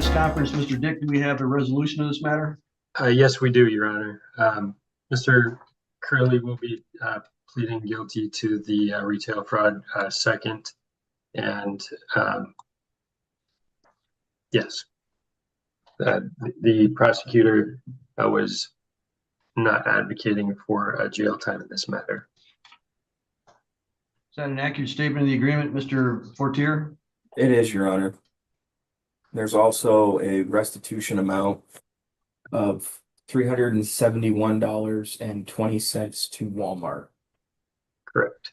last conference, Mr. Dick, do we have a resolution of this matter? Yes, we do, Your Honor. Mr. Curley will be pleading guilty to the retail fraud second. And yes, the prosecutor was not advocating for jail time in this matter. Is that an accurate statement of the agreement, Mr. Fortier? It is, Your Honor. There's also a restitution amount of $371.20 to Walmart. Correct.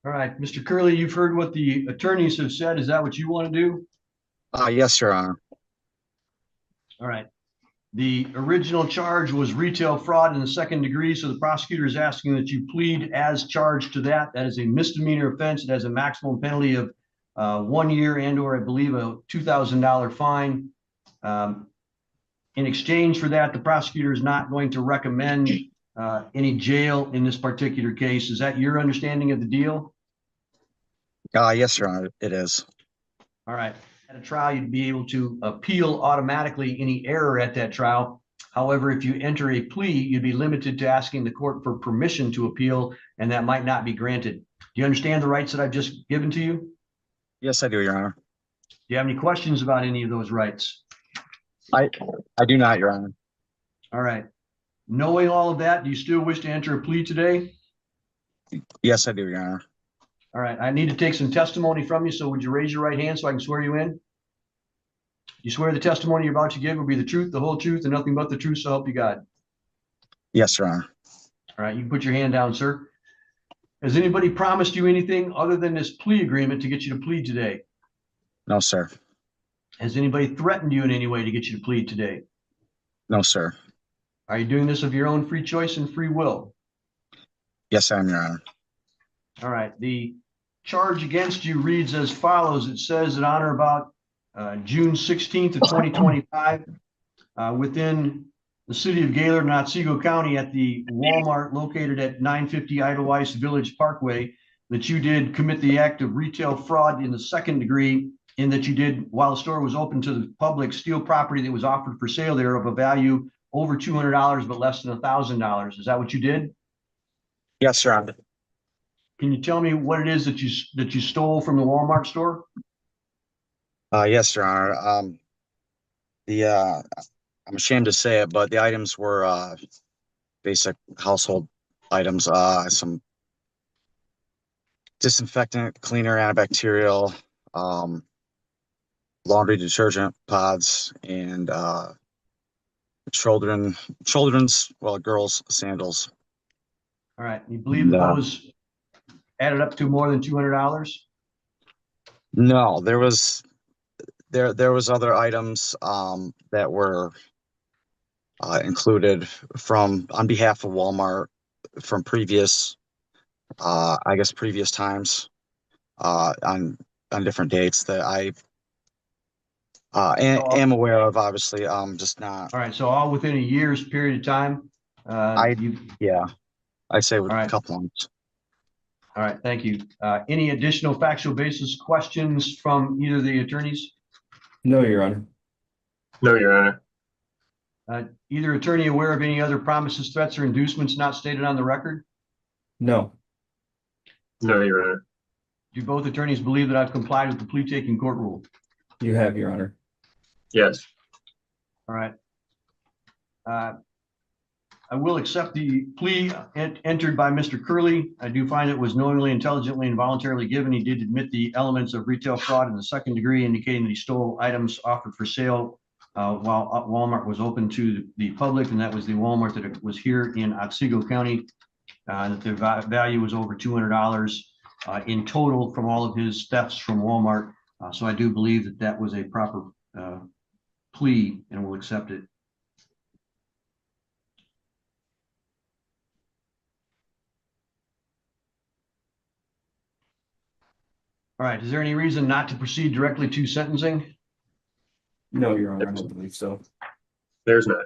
All right, Mr. Curley, you've heard what the attorneys have said. Is that what you want to do? Yes, Your Honor. All right. The original charge was retail fraud in the second degree, so the prosecutor is asking that you plead as charged to that. That is a misdemeanor offense. It has a maximum penalty of 1 year and or I believe a $2,000 fine. In exchange for that, the prosecutor is not going to recommend any jail in this particular case. Is that your understanding of the deal? Yes, Your Honor, it is. All right. At a trial, you'd be able to appeal automatically any error at that trial. However, if you enter a plea, you'd be limited to asking the court for permission to appeal, and that might not be granted. Do you understand the rights that I've just given to you? Yes, I do, Your Honor. Do you have any questions about any of those rights? I do not, Your Honor. All right. Knowing all of that, do you still wish to enter a plea today? Yes, I do, Your Honor. All right. I need to take some testimony from you, so would you raise your right hand so I can swear you in? You swear the testimony you're about to give will be the truth, the whole truth, and nothing but the truth, so help you God. Yes, Your Honor. All right. You can put your hand down, sir. Has anybody promised you anything other than this plea agreement to get you to plead today? No, sir. Has anybody threatened you in any way to get you to plead today? No, sir. Are you doing this of your own free choice and free will? Yes, I am, Your Honor. All right. The charge against you reads as follows. It says that on or about June 16th of 2025, within the city of Gaylord and Otsego County at the Walmart located at 950 Edelweiss Village Parkway, that you did commit the act of retail fraud in the second degree, in that you did, while the store was open to the public, steal property that was offered for sale there of a value over $200 but less than $1,000. Is that what you did? Yes, Your Honor. Can you tell me what it is that you stole from the Walmart store? Yes, Your Honor. I'm ashamed to say it, but the items were basic household items, some disinfectant, cleaner, antibacterial, laundry detergent pods, and girls' sandals. All right. You believe that those added up to more than $200? No, there was other items that were included on behalf of Walmart from previous times on different dates that I am aware of. Obviously, just not. All right. So all within a year's period of time. I'd say with a couple months. All right. Thank you. Any additional factual basis questions from either of the attorneys? No, Your Honor. No, Your Honor. Either attorney aware of any other promises, threats, or inducements not stated on the record? No. No, Your Honor. Do both attorneys believe that I've complied with the plea taking court rule? You have, Your Honor. Yes. All right. I will accept the plea entered by Mr. Curley. I do find it was knowingly, intelligently, and voluntarily given. He did admit the elements of retail fraud in the second degree, indicating that he stole items offered for sale while Walmart was open to the public, and that was the Walmart that was here in Otsego County. That the value was over $200 in total from all of his thefts from Walmart. So I do believe that that was a proper plea, and will accept it. All right. Is there any reason not to proceed directly to sentencing? No, Your Honor, I don't believe so. There's not.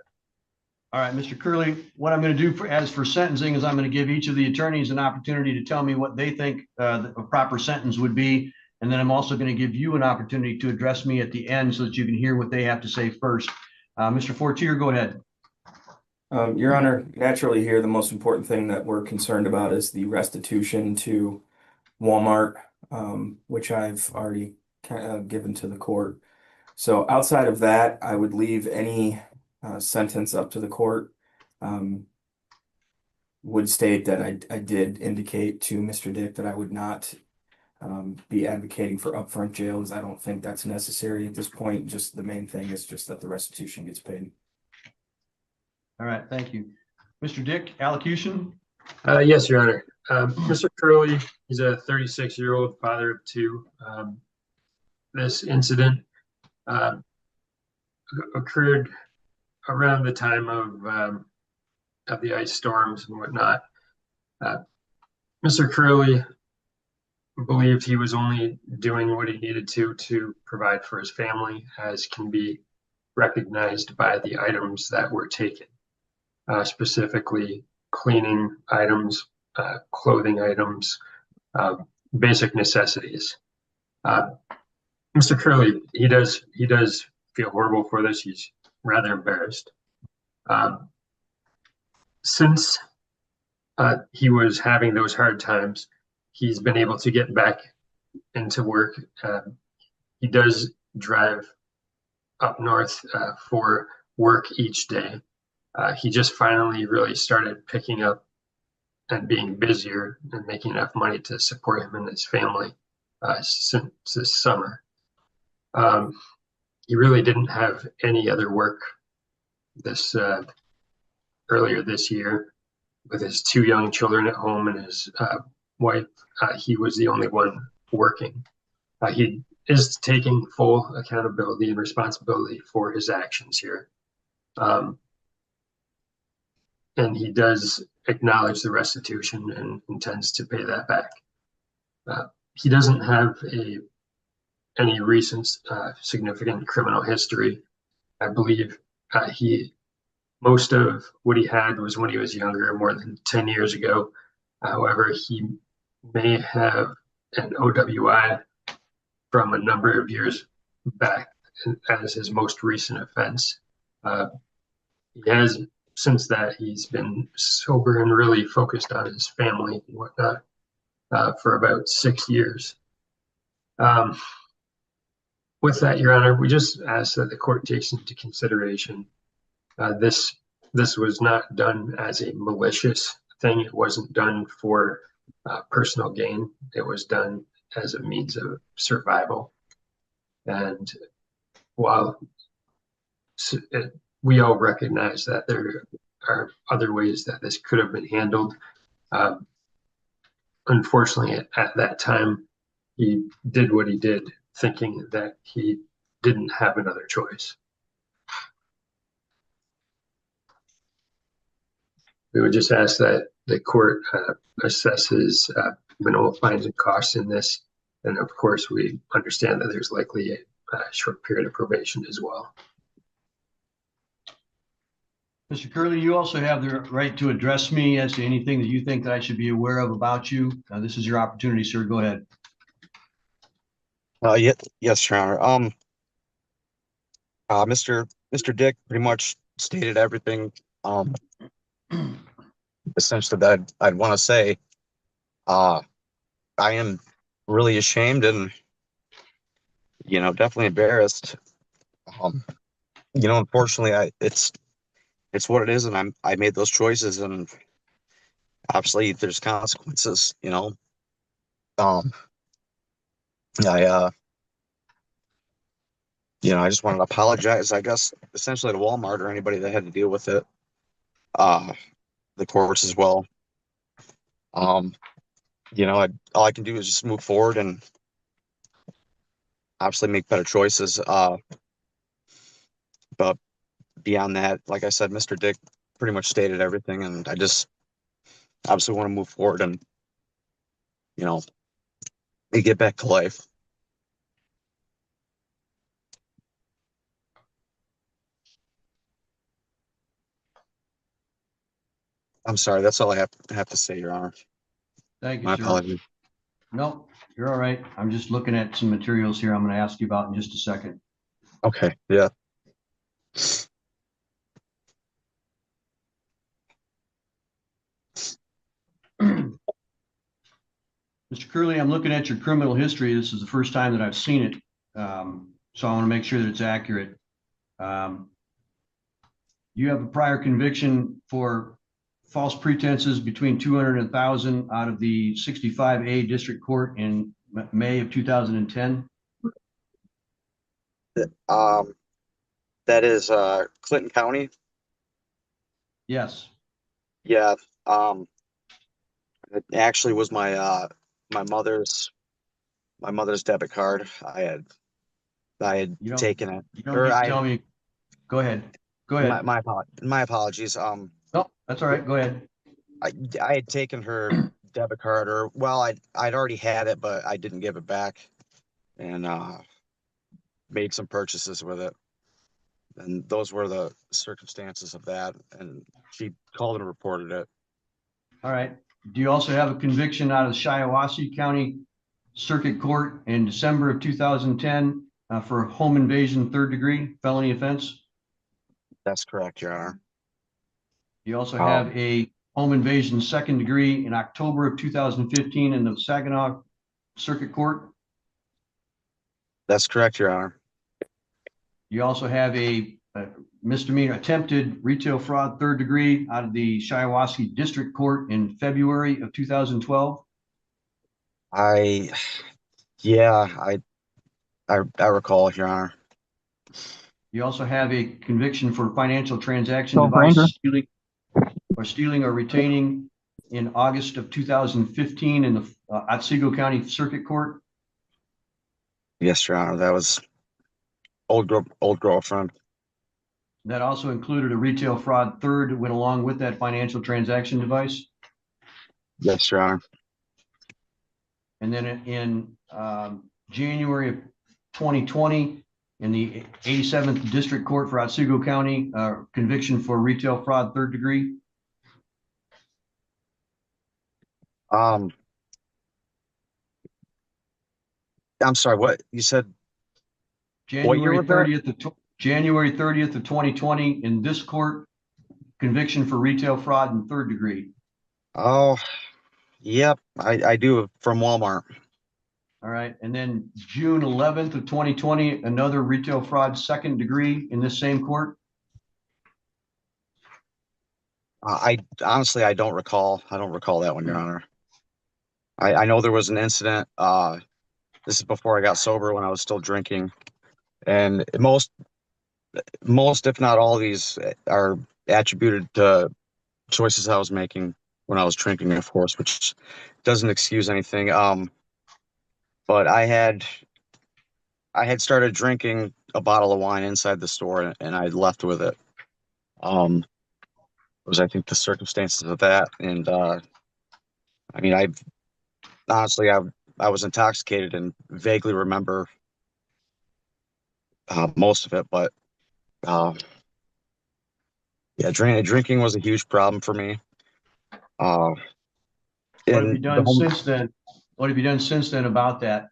All right, Mr. Curley, what I'm going to do as for sentencing is I'm going to give each of the attorneys an opportunity to tell me what they think a proper sentence would be. And then I'm also going to give you an opportunity to address me at the end so that you can hear what they have to say first. Mr. Fortier, go ahead. Your Honor, naturally here, the most important thing that we're concerned about is the restitution to Walmart, which I've already given to the court. So outside of that, I would leave any sentence up to the court. Would state that I did indicate to Mr. Dick that I would not be advocating for upfront jails. I don't think that's necessary at this point. Just the main thing is just that the restitution gets paid. All right, thank you. Mr. Dick, allocution? Yes, Your Honor. Mr. Curley, he's a 36-year-old father of two. This incident occurred around the time of the ice storms and whatnot. Mr. Curley believed he was only doing what he needed to provide for his family, as can be recognized by the items that were taken, specifically cleaning items, clothing items, basic necessities. Mr. Curley, he does feel horrible for this. He's rather embarrassed. Since he was having those hard times, he's been able to get back into work. He does drive up north for work each day. He just finally really started picking up and being busier and making enough money to support him and his family since this summer. He really didn't have any other work this earlier this year. With his two young children at home and his wife, he was the only one working. He is taking full accountability and responsibility for his actions here. And he does acknowledge the restitution and intends to pay that back. He doesn't have any recent significant criminal history. I believe most of what he had was when he was younger, more than 10 years ago. However, he may have an OWI from a number of years back as his most recent offense. He has, since that, he's been sober and really focused on his family and whatnot for about 6 years. With that, Your Honor, we just ask that the court takes into consideration this was not done as a malicious thing. It wasn't done for personal gain. It was done as a means of survival. And while we all recognize that there are other ways that this could have been handled, unfortunately, at that time, he did what he did, thinking that he didn't have another choice. We would just ask that the court assesses minimal fines and costs in this. And of course, we understand that there's likely a short period of probation as well. Mr. Curley, you also have the right to address me as to anything that you think that I should be aware of about you. This is your opportunity, sir. Go ahead. Yes, Your Honor. Mr. Dick pretty much stated everything. Essentially that I'd want to say. I am really ashamed and, definitely embarrassed. Unfortunately, it's what it is, and I made those choices, and obviously there's consequences. I just wanted to apologize, I guess, essentially to Walmart or anybody that had to deal with it. The courts as well. All I can do is just move forward and obviously make better choices. But beyond that, like I said, Mr. Dick pretty much stated everything, and I just obviously want to move forward and, get back to life. I'm sorry. That's all I have to say, Your Honor. Thank you, My sir. apologies. No, you're all right. I'm just looking at some materials here I'm going to ask you about in just a second. Okay. Yeah. Mr. Curley, I'm looking at your criminal history. This is the first time that I've seen it. So I want to make sure that it's accurate. You have a prior conviction for false pretenses between 200 and 1,000 out of the 65A District Court in May of 2010. Um, that is Clinton County. Yes. Yeah. It actually was my mother's debit card. I had You don't, taken it. you don't Or need to I tell me. Go ahead. Go ahead. my apologies. No, that's all right. Go ahead. I had taken her debit card, or well, I'd already had it, but I didn't give it back, and made some purchases with it. And those were the circumstances of that. And she called and reported it. All right. Do you also have a conviction out of the Shiawassee County Circuit Court in December of 2010 for home invasion, 3rd degree felony offense? That's correct, Your Honor. You also have a home invasion, 2nd degree in October of 2015 in the Saginaw Circuit Court. That's correct, Your Honor. You also have a misdemeanor attempted retail fraud, 3rd degree out of the Shiawassee District Court in February of 2012. Yeah, I recall, Your Honor. You also have a conviction for financial transaction So, device Ranger. stealing or retaining in August of 2015 in the Otsego County Circuit Court. Yes, Your Honor. That was old girlfriend. That also included a retail fraud, 3rd, went along with that financial transaction device. Yes, Your Honor. And then in January of 2020, in the 87th District Court for Otsego County, conviction for retail fraud, 3rd degree. I'm sorry, what you said? What year January was that? 30th of January 30th of 2020 in this court, conviction for retail fraud in 3rd degree. Oh, yep, I do, from Walmart. All right. And then June 11th of 2020, another retail fraud, 2nd degree in this same court. I honestly, I don't recall. I don't recall that one, Your Honor. I know there was an incident. This is before I got sober, when I was still drinking, and most, if not all, of these are attributed to choices I was making when I was drinking, of course, which doesn't excuse anything. But I had started drinking a bottle of wine inside the store, and I left with it. It was, I think, the circumstances of that, and I mean, honestly, I was intoxicated and vaguely remember most of it, but yeah, drinking was a huge problem for me. What have you In the done home, since then? What have you done since then about that?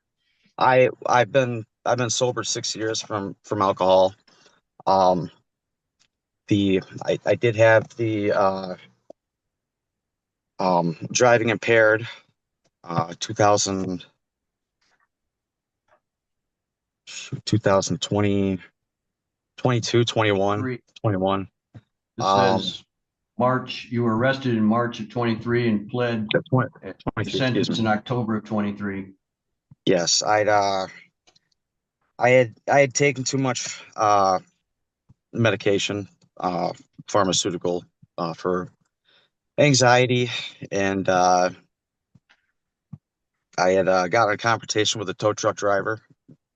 I've been sober 6 years from alcohol. Um, I did have the driving impaired 2000 2020 22 21 Three. 21. This says March, you were arrested in March of 23 and pled 23, your excuse sentence me. in October of 23. Yes, I had taken too much medication, pharmaceutical, for anxiety, and I had got in a confrontation with a tow truck driver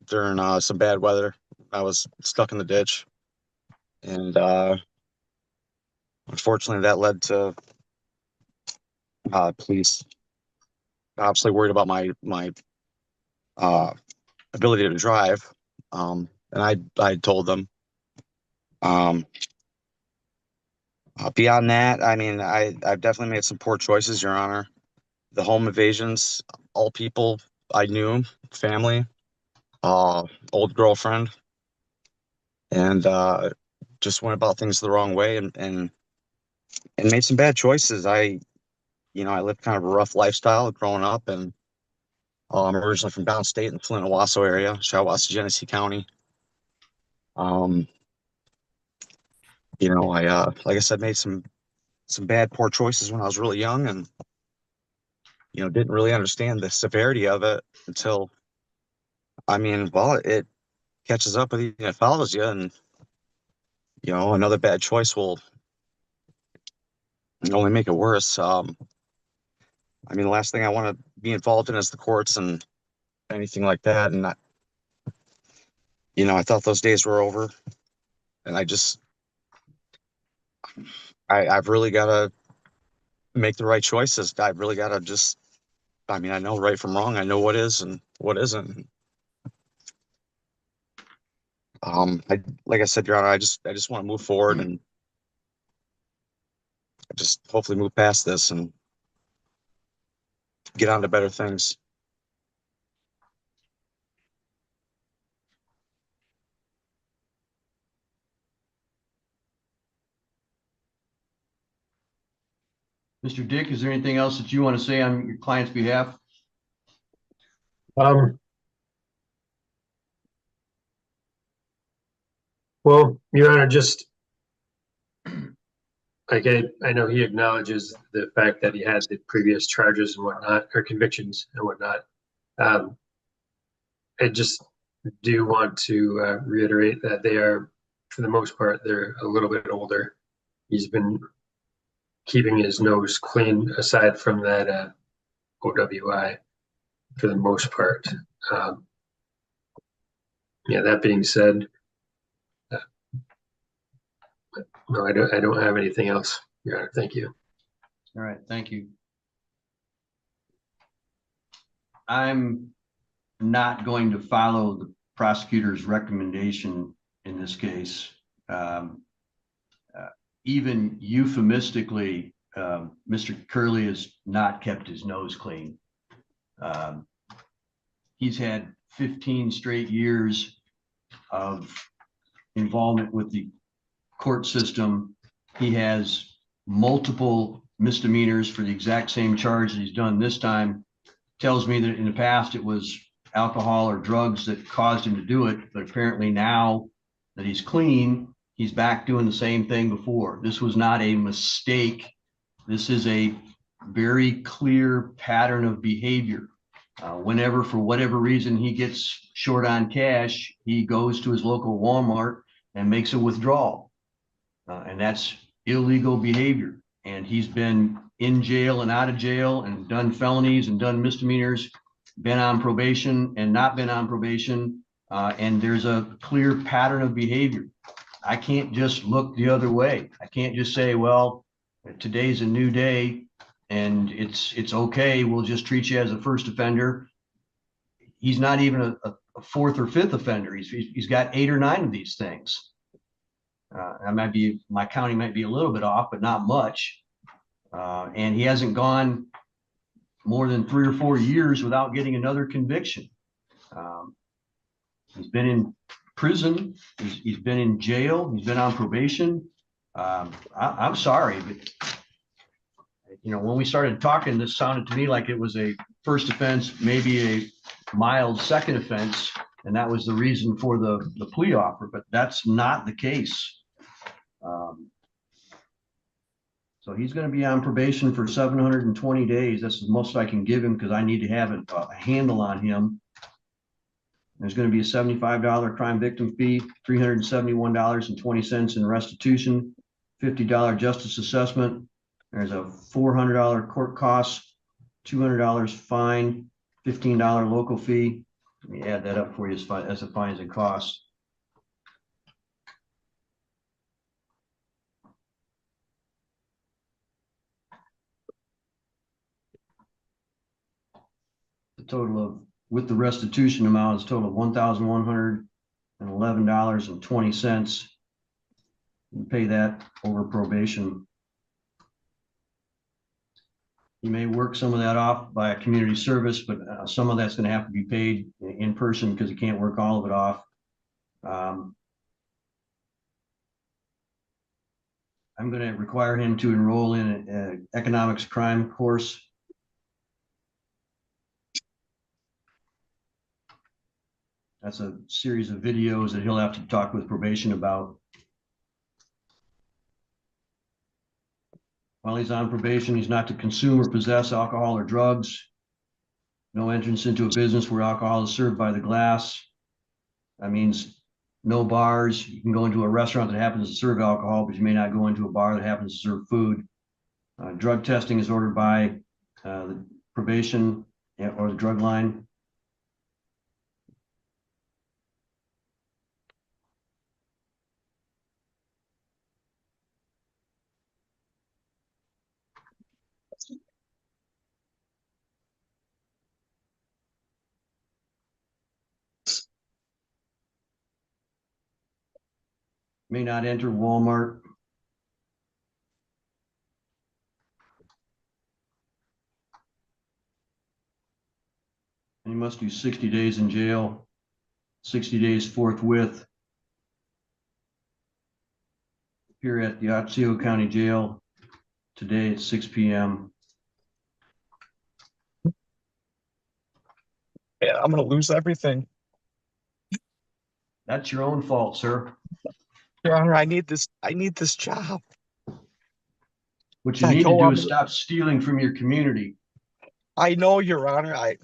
during some bad weather. I was stuck in the ditch, and unfortunately, that led to police obviously worried about my uh, ability to drive. And I told them, um, Beyond that, I mean, I've definitely made some poor choices, Your Honor. The home invasions, all people I knew, family, old girlfriend, and just went about things the wrong way and made some bad choices. I lived kind of a rough lifestyle growing up, and I'm originally from downstate in the Flint Owasso area, Shiawassee, Genesee County. Um, like I said, made some bad, poor choices when I was really young, and didn't really understand the severity of it until, I mean, well, it catches up with you and it follows you, and another bad choice will only make it worse. I mean, the last thing I want to be involved in is the courts and anything like that, and I thought those days were over, and I've really got to make the right choices. I've really got to just, I mean, I know right from wrong. I know what is and what isn't. Like I said, Your Honor, I just want to move forward and just hopefully move past this and get on to better things. Mr. Dick, is there anything else that you want to say on your client's behalf? Well, Your Honor, just like I know he acknowledges the fact that he had the previous charges and whatnot, or convictions and whatnot. I just do want to reiterate that they are, for the most part, they're a little bit older. He's been keeping his nose clean aside from that OWI for the most part. Yeah, that being said, no, I don't have anything else, Your Honor. Thank you. All right, thank you. I'm not going to follow the prosecutor's recommendation in this case. Even euphemistically, Mr. Curley has not kept his nose clean. He's had 15 straight years of involvement with the court system. He has multiple misdemeanors for the exact same charge that he's done this time. Tells me that in the past it was alcohol or drugs that caused him to do it, but apparently now that he's clean, he's back doing the same thing before. This was not a mistake. This is a very clear pattern of behavior. Whenever, for whatever reason, he gets short on cash, he goes to his local Walmart and makes a withdrawal. And that's illegal behavior. And he's been in jail and out of jail and done felonies and done misdemeanors, been on probation and not been on probation. And there's a clear pattern of behavior. I can't just look the other way. I can't just say, well, today's a new day and it's okay. We'll just treat you as a first offender. He's not even a fourth or fifth offender. He's got 8 or 9 of these things. My county might be a little bit off, but not much. And he hasn't gone more than 3 or 4 years without getting another conviction. He's been in prison. He's been in jail. He's been on probation. I'm sorry, but when we started talking, this sounded to me like it was a first offense, maybe a mild second offense, and that was the reason for the plea offer. But that's not the case. So he's going to be on probation for 720 days. That's the most I can give him because I need to have a handle on him. There's going to be a $75 crime victim fee, $371.20 in restitution, $50 justice assessment. There's a $400 court cost, $200 fine, $15 local fee. Let me add that up for you as the fines and costs. The total of, with the restitution amount, is total of $1,111.20. pay that over probation. You may work some of that off by a community service, but some of that's going to have to be paid in person because you can't work all of it off. I'm going to require him to enroll in an economics crime course. That's a series of videos that he'll have to talk with probation about. While he's on probation, he's not to consume or possess alcohol or drugs. No entrance into a business where alcohol is served by the glass. That means no bars. You can go into a restaurant that happens to serve alcohol, but you may not go into a bar that happens to serve food. Drug testing is ordered by the probation or the drug line. May not enter Walmart. And he must do 60 days in jail, 60 days forthwith. Here at the Otsego County Jail today at 6 p.m. Yeah, I'm gonna lose everything. That's your own fault, sir. Your Honor, I need this job. What you I need to know do I'm- is stop stealing from your community. I know, Your Honor. I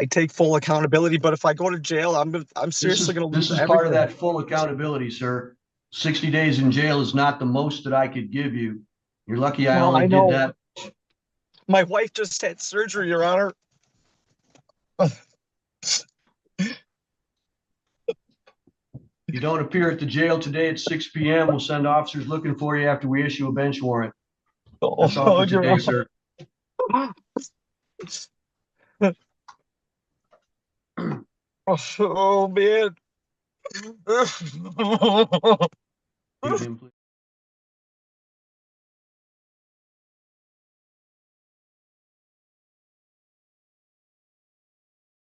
take full accountability, but if I go to jail, I'm seriously gonna lose This is everything. part of that full accountability, sir. 60 days in jail is not the most that I could give you. You're lucky I Well, only I did know. that. My wife just had surgery, Your Honor. You don't appear at the jail today at 6 p.m. We'll send officers looking for you after we issue a bench warrant. That's all for Your today, Honor. sir. Oh man.